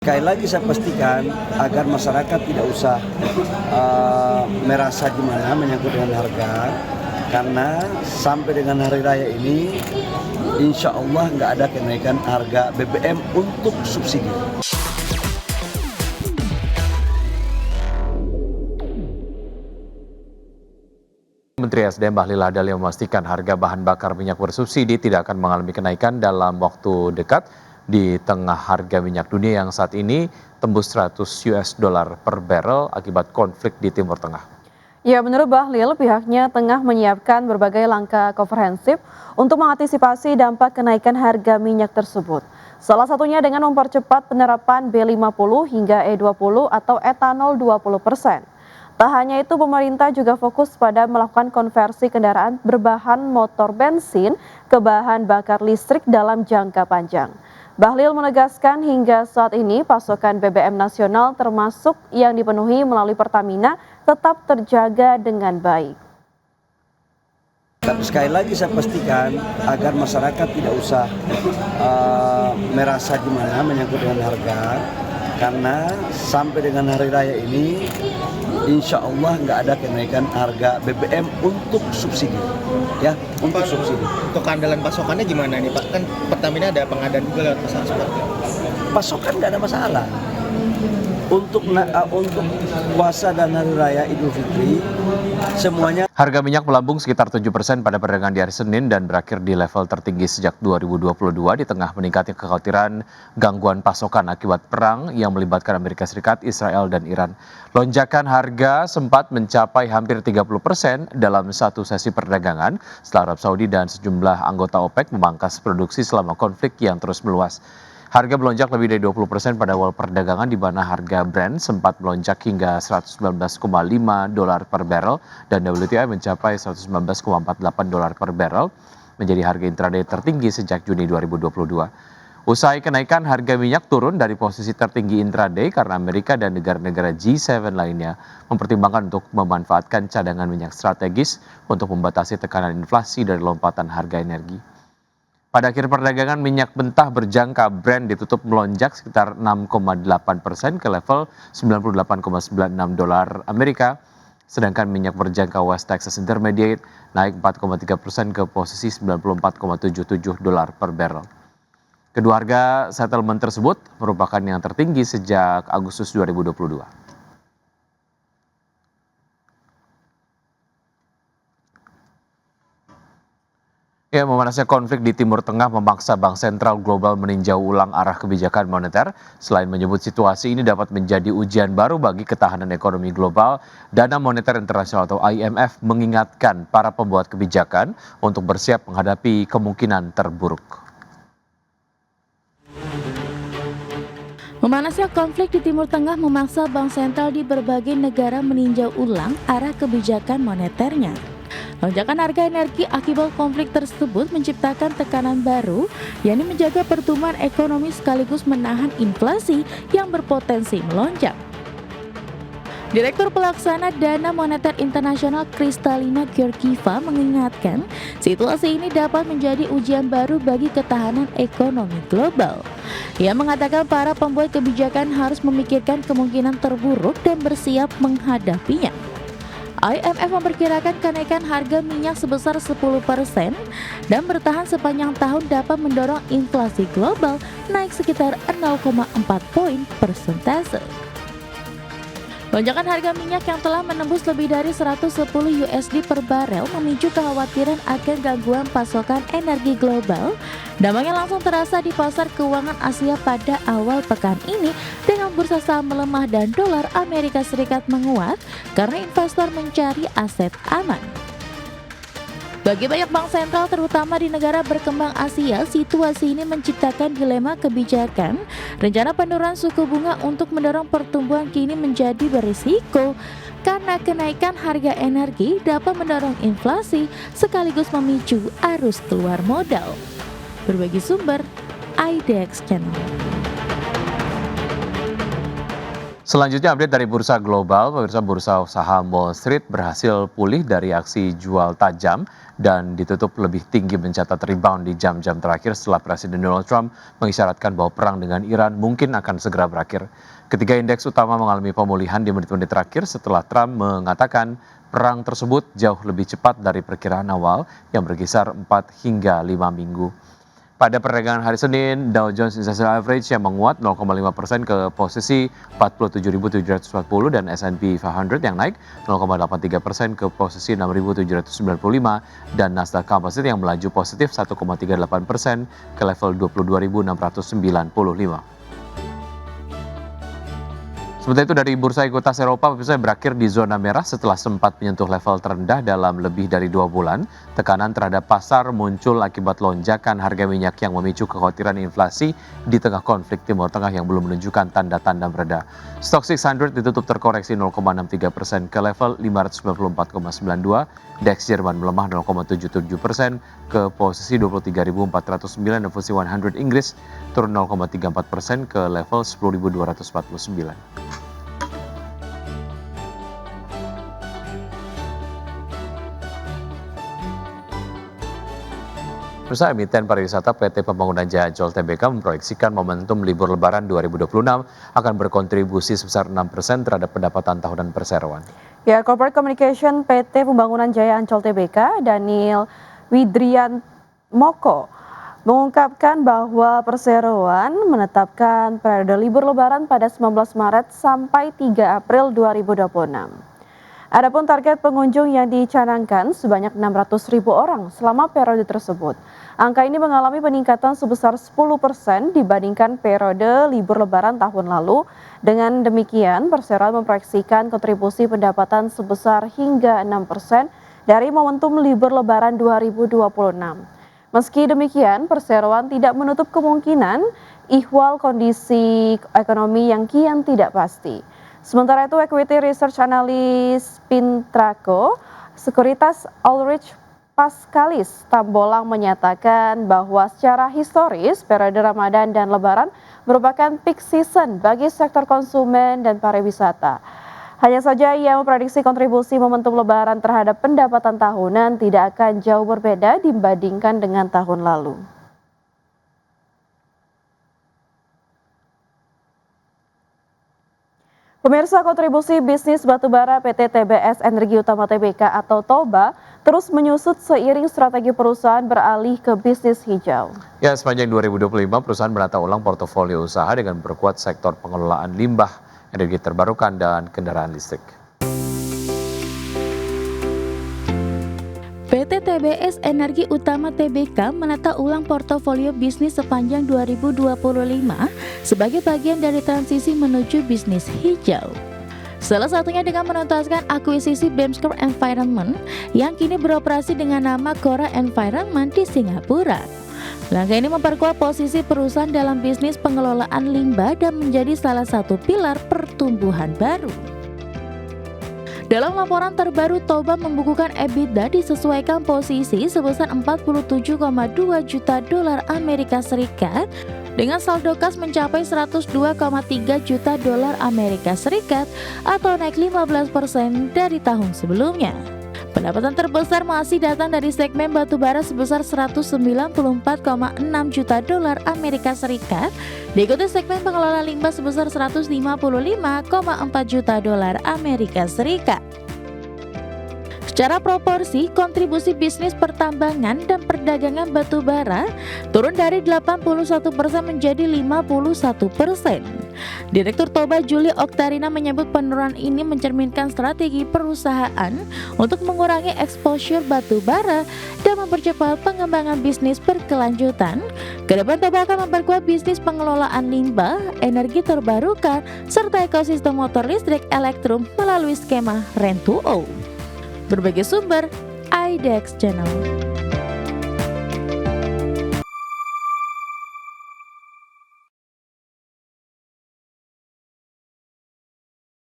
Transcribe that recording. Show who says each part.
Speaker 1: Sekali lagi saya pastikan agar masyarakat tidak usah merasa gimana menyangkut dengan harga, karena sampai dengan hari raya ini insya Allah nggak ada kenaikan harga BBM untuk subsidi.
Speaker 2: Menteri SDM Bahlil Lahadalia memastikan harga bahan bakar minyak bersubsidi tidak akan mengalami kenaikan dalam waktu dekat di tengah harga minyak dunia yang saat ini tembus 100 US dollar per barrel akibat konflik di Timur Tengah.
Speaker 3: Ya, menurut Bahlil, pihaknya tengah menyiapkan berbagai langkah komprehensif untuk mengantisipasi dampak kenaikan harga minyak tersebut. Salah satunya dengan mempercepat penerapan B50 hingga E20 atau etanol 20%. Tak hanya itu, pemerintah juga fokus pada melakukan konversi kendaraan berbahan motor bensin ke bahan bakar listrik dalam jangka panjang. Bahlil menegaskan hingga saat ini pasokan BBM nasional termasuk yang dipenuhi melalui Pertamina tetap terjaga dengan baik.
Speaker 1: Tapi sekali lagi saya pastikan agar masyarakat tidak usah merasa gimana menyangkut dengan harga, karena sampai dengan hari raya ini insya Allah nggak ada kenaikan harga BBM untuk subsidi, ya, untuk subsidi.
Speaker 4: Untuk keandalan pasokannya gimana nih Pak? Kan Pertamina ada pengadaan juga lewat pasaran seperti itu.
Speaker 1: Pasokan nggak ada masalah. Untuk puasa dan hari raya Idul Fitri semuanya.
Speaker 2: Harga minyak melambung sekitar 7% pada perdagangan di hari Senin dan berakhir di level tertinggi sejak 2022 di tengah meningkatnya kekhawatiran gangguan pasokan akibat perang yang melibatkan Amerika Serikat, Israel, dan Iran. Lonjakan harga sempat mencapai hampir 30% dalam satu sesi perdagangan setelah Arab Saudi dan sejumlah anggota OPEC memangkas produksi selama konflik yang terus meluas. Harga melonjak lebih dari 20% pada awal perdagangan di mana harga Brent sempat melonjak hingga 119,5 dolar per barrel dan WTI mencapai 119,48 dolar per barrel menjadi harga intraday tertinggi sejak Juni 2022. Usai kenaikan harga minyak turun dari posisi tertinggi intraday karena Amerika dan negara-negara G7 lainnya mempertimbangkan untuk memanfaatkan cadangan minyak strategis untuk membatasi tekanan inflasi dari lompatan harga energi. Pada akhir perdagangan, minyak mentah berjangka Brent ditutup melonjak sekitar 6,8% ke level 98,96 dolar Amerika, sedangkan minyak berjangka West Texas Intermediate naik 4,3% ke posisi 94,77 dolar per barrel. Kedua harga settlement tersebut merupakan yang tertinggi sejak Agustus 2022. Ya, memanasnya konflik di Timur Tengah memaksa Bank Sentral Global meninjau ulang arah kebijakan moneter. Selain menyebut situasi ini dapat menjadi ujian baru bagi ketahanan ekonomi global, Dana Moneter Internasional atau IMF mengingatkan para pembuat kebijakan untuk bersiap menghadapi kemungkinan terburuk.
Speaker 5: Memanasnya konflik di Timur Tengah memaksa Bank Sentral di berbagai negara meninjau ulang arah kebijakan moneternya. Lonjakan harga energi akibat konflik tersebut menciptakan tekanan baru, yakni menjaga pertumbuhan ekonomi sekaligus menahan inflasi yang berpotensi melonjak. Direktur Pelaksana Dana Moneter Internasional Kristalina Georgieva mengingatkan situasi ini dapat menjadi ujian baru bagi ketahanan ekonomi global. Ia mengatakan para pembuat kebijakan harus memikirkan kemungkinan terburuk dan bersiap menghadapinya. IMF memperkirakan kenaikan harga minyak sebesar 10% dan bertahan sepanjang tahun dapat mendorong inflasi global naik sekitar 0,4 poin persentase. Lonjakan harga minyak yang telah menembus lebih dari 110 USD per barel memicu kekhawatiran akan gangguan pasokan energi global. Dampaknya langsung terasa di pasar keuangan Asia pada awal pekan ini dengan bursa saham melemah dan dolar Amerika Serikat menguat karena investor mencari aset aman. Bagi banyak bank sentral terutama di negara berkembang Asia, situasi ini menciptakan dilema kebijakan. Rencana penurunan suku bunga untuk mendorong pertumbuhan kini menjadi berisiko karena kenaikan harga energi dapat mendorong inflasi sekaligus memicu arus keluar modal. Berbagi sumber, IDX Channel.
Speaker 2: Selanjutnya update dari bursa global, pemirsa bursa saham Wall Street berhasil pulih dari aksi jual tajam dan ditutup lebih tinggi mencatat rebound di jam-jam terakhir setelah Presiden Donald Trump mengisyaratkan bahwa perang dengan Iran mungkin akan segera berakhir. Ketiga indeks utama mengalami pemulihan di menit-menit terakhir setelah Trump mengatakan perang tersebut jauh lebih cepat dari perkiraan awal yang berkisar 4 hingga 5 minggu. Pada perdagangan hari Senin, Dow Jones Industrial Average yang menguat 0,5% ke posisi 47.740 dan S&P 500 yang naik 0,83% ke posisi 6.795 dan Nasdaq Composite yang melaju positif 1,38% ke level 22.695. Sementara itu dari bursa ekuitas Eropa berakhir di zona merah setelah sempat menyentuh level terendah dalam lebih dari 2 bulan. Tekanan terhadap pasar muncul akibat lonjakan harga minyak yang memicu kekhawatiran inflasi di tengah konflik Timur Tengah yang belum menunjukkan tanda-tanda mereda. Stoxx 600 ditutup terkoreksi 0,63% ke level 594,92. DAX Jerman melemah 0,77% ke posisi 23.409 dan FTSE 100 Inggris turun 0,34% ke level 10.249. Perusahaan emiten pariwisata PT Pembangunan Jaya Ancol Tbk memproyeksikan momentum libur Lebaran 2026 akan berkontribusi sebesar 6% terhadap pendapatan tahunan perseroan.
Speaker 3: Ya, Corporate Communication PT Pembangunan Jaya Ancol Tbk, Daniel Widrian Moko, mengungkapkan bahwa perseroan menetapkan periode libur Lebaran pada 19 Maret sampai 3 April 2026. Adapun target pengunjung yang dicanangkan sebanyak 600.000 orang selama periode tersebut. Angka ini mengalami peningkatan sebesar 10% dibandingkan periode libur Lebaran tahun lalu. Dengan demikian, perseroan memproyeksikan kontribusi pendapatan sebesar hingga 6% dari momentum libur Lebaran 2026. Meski demikian, perseroan tidak menutup kemungkinan ihwal kondisi ekonomi yang kian tidak pasti. Sementara itu, Equity Research Analyst Pintraco Sekuritas Ulrich Paskalis Tambolang menyatakan bahwa secara historis periode Ramadan dan Lebaran merupakan peak season bagi sektor konsumen dan pariwisata. Hanya saja ia memprediksi kontribusi momentum Lebaran terhadap pendapatan tahunan tidak akan jauh berbeda dibandingkan dengan tahun lalu. Pemirsa, kontribusi bisnis batubara PT TBS Energi Utama Tbk atau TOBA terus menyusut seiring strategi perusahaan beralih ke bisnis hijau.
Speaker 2: Ya, sepanjang 2025 perusahaan menata ulang portofolio usaha dengan memperkuat sektor pengelolaan limbah, energi terbarukan, dan kendaraan listrik.
Speaker 5: PT TBS Energi Utama Tbk menata ulang portofolio bisnis sepanjang 2025 sebagai bagian dari transisi menuju bisnis hijau. Salah satunya dengan menuntaskan akuisisi Bemsker Environment yang kini beroperasi dengan nama Cora Environment di Singapura. Langkah ini memperkuat posisi perusahaan dalam bisnis pengelolaan limbah dan menjadi salah satu pilar pertumbuhan baru. Dalam laporan terbaru, TOBA membukukan EBITDA disesuaikan posisi sebesar 47,2 juta dolar Amerika Serikat dengan saldo kas mencapai 102,3 juta dolar Amerika Serikat atau naik 15% dari tahun sebelumnya. Pendapatan terbesar masih datang dari segmen batubara sebesar 194,6 juta dolar Amerika Serikat, diikuti segmen pengelola limbah sebesar 155,4 juta dolar Amerika Serikat. Secara proporsi, kontribusi bisnis pertambangan dan perdagangan batubara turun dari 81% menjadi 51%. Direktur TOBA Juli Oktarina menyebut penurunan ini mencerminkan strategi perusahaan untuk mengurangi exposure batubara dan mempercepat pengembangan bisnis berkelanjutan. Kedepan TOBA akan memperkuat bisnis pengelolaan limbah, energi terbarukan, serta ekosistem motor listrik elektrum melalui skema Rent to Own. Berbagai sumber, IDEX Channel.